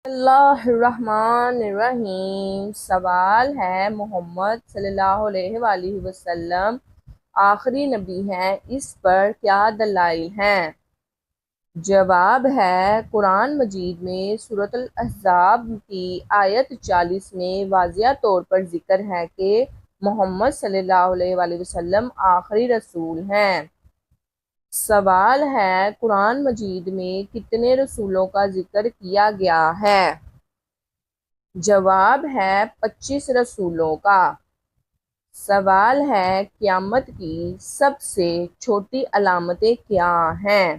اللہ الرحمن الرحیم۔ سوال ہے، محمد صلی اللہ علیہ وآلہ وسلم آخری نبی ہیں، اس پر کیا دلائل ہیں؟ جواب ہے، قرآن مجید میں سورۃ الاحزاب کی آیت 40 میں واضح طور پر ذکر ہے کہ محمد صلی اللہ علیہ وآلہ وسلم آخری رسول ہیں۔ سوال ہے، قرآن مجید میں کتنے رسولوں کا ذکر کیا گیا ہے؟ جواب ہے، 25 رسولوں کا۔ سوال ہے، قیامت کی سب سے چھوٹی علامتیں کیا ہیں؟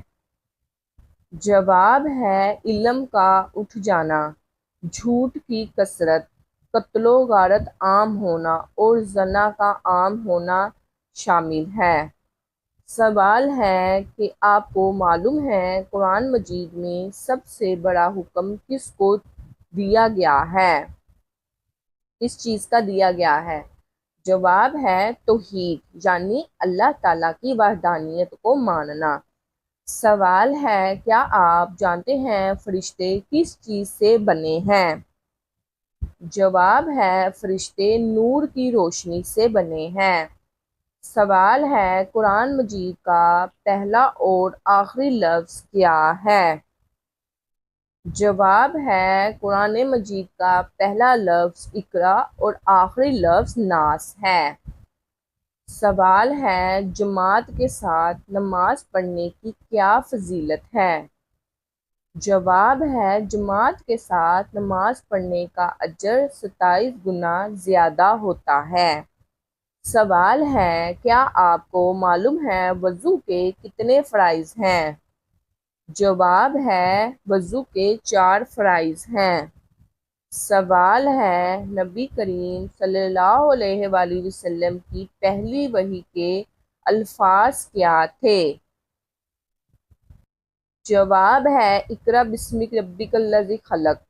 جواب ہے، علم کا اٹھ جانا، جھوٹ کی کثرت، قتل و غارت عام ہونا اور زنا کا عام ہونا شامل ہے۔ سوال ہے کہ آپ کو معلوم ہے قرآن مجید میں سب سے بڑا حکم کس کو دیا گیا ہے؟ کس چیز کا دیا گیا ہے؟ جواب ہے، توحید یعنی اللہ تعالیٰ کی وحدانیت کو ماننا۔ سوال ہے، کیا آپ جانتے ہیں فرشتے کس چیز سے بنے ہیں؟ جواب ہے، فرشتے نور کی روشنی سے بنے ہیں۔ سوال ہے، قرآن مجید کا پہلا اور آخری لفظ کیا ہے؟ جواب ہے، قرآن مجید کا پہلا لفظ اقرا اور آخری لفظ ناس ہے۔ سوال ہے، جماعت کے ساتھ نماز پڑھنے کی کیا فضیلت ہے؟ جواب ہے، جماعت کے ساتھ نماز پڑھنے کا اجر 27 گنا زیادہ ہوتا ہے۔ سوال ہے، کیا آپ کو معلوم ہے وضو کے کتنے فرائض ہیں؟ جواب ہے، وضو کے 4 فرائض ہیں۔ سوال ہے، نبی کریم صلی اللہ علیہ وآلہ وسلم کی پہلی وحی کے الفاظ کیا تھے؟ جواب ہے، اقرأ بسم ربک الذی خلق۔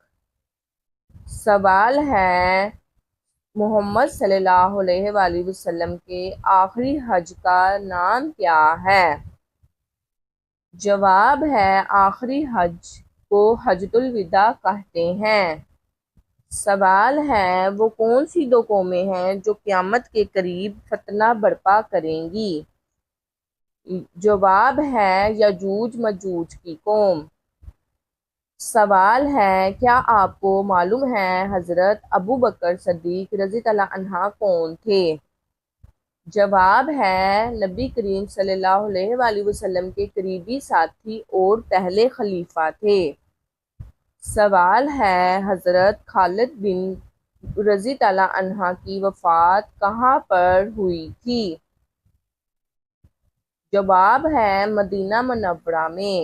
سوال ہے، محمد صلی اللہ علیہ وآلہ وسلم کے آخری حج کا نام کیا ہے؟ جواب ہے، آخری حج کو حجۃ الوداع کہتے ہیں۔ سوال ہے، وہ کون سی 2 قومیں ہیں جو قیامت کے قریب فتنہ برپا کریں گی؟ جواب ہے، یجوج مجوج کی قوم۔ سوال ہے، کیا آپ کو معلوم ہے حضرت ابوبکر صدیق رضی اللہ عنہ کون تھے؟ جواب ہے، نبی کریم صلی اللہ علیہ وآلہ وسلم کے قریبی ساتھی اور پہلے خلیفہ تھے۔ سوال ہے، حضرت خالد بن رضی اللہ عنہ کی وفات کہاں پر ہوئی تھی؟ جواب ہے، مدینہ منورہ میں۔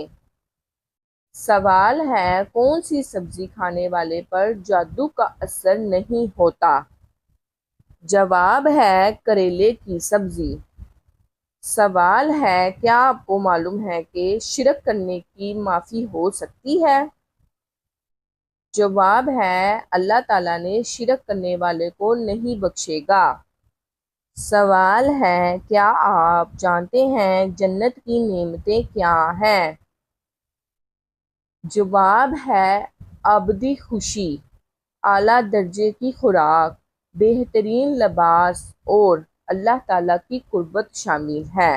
سوال ہے، کون سی سبزی کھانے والے پر جادو کا اثر نہیں ہوتا؟ جواب ہے، کریلے کی سبزی۔ سوال ہے، کیا آپ کو معلوم ہے کہ شرک کرنے کی معافی ہو سکتی ہے؟ جواب ہے، اللہ تعالیٰ نے شرک کرنے والے کو نہیں بخشے گا۔ سوال ہے، کیا آپ جانتے ہیں جنت کی نعمتیں کیا ہیں؟ جواب ہے، ابدی خوشی، اعلیٰ درجے کی خوراک، بہترین لباس اور اللہ تعالیٰ کی قربت شامل ہے۔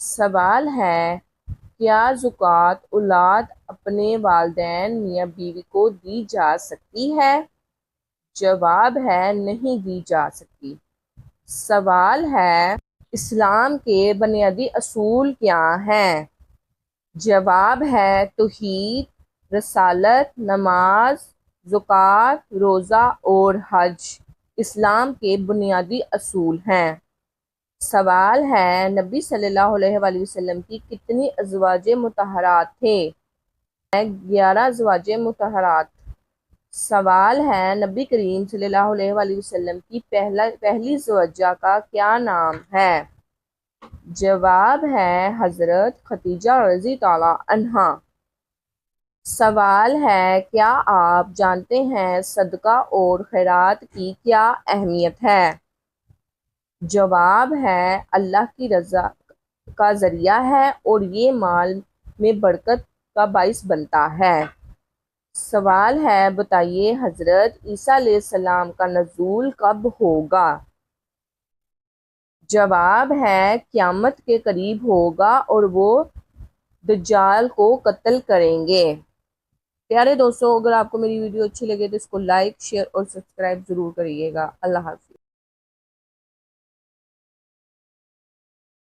سوال ہے، کیا زکوٰۃ اولاد اپنے والدین میاں بیوی کو دی جا سکتی ہے؟ جواب ہے، نہیں دی جا سکتی۔ سوال ہے، اسلام کے بنیادی اصول کیا ہیں؟ جواب ہے، توحید، رسالت، نماز، زکوٰۃ، روزہ اور حج اسلام کے بنیادی اصول ہیں۔ سوال ہے، نبی صلی اللہ علیہ وآلہ وسلم کی کتنی ازواج مطہرات تھے؟ 11 ازواج مطہرات۔ سوال ہے، نبی کریم صلی اللہ علیہ وآلہ وسلم کی پہلی زوجہ کا کیا نام ہے؟ جواب ہے، حضرت خدیجہ رضی اللہ عنہا۔ سوال ہے، کیا آپ جانتے ہیں صدقہ اور خیرات کی کیا اہمیت ہے؟ جواب ہے، اللہ کی رضا کا ذریعہ ہے اور یہ مال میں برکت کا باعث بنتا ہے۔ سوال ہے بتائیے حضرت عیسیٰ علیہ السلام کا نزول کب ہوگا؟ جواب ہے قیامت کے قریب ہوگا اور وہ دجال کو قتل کریں گے۔ پیارے دوستوں، اگر آپ کو میری ویڈیو اچھی لگے تو اس کو لائک، شیئر اور سبسکرائب ضرور کریے گا۔ اللہ حافظ۔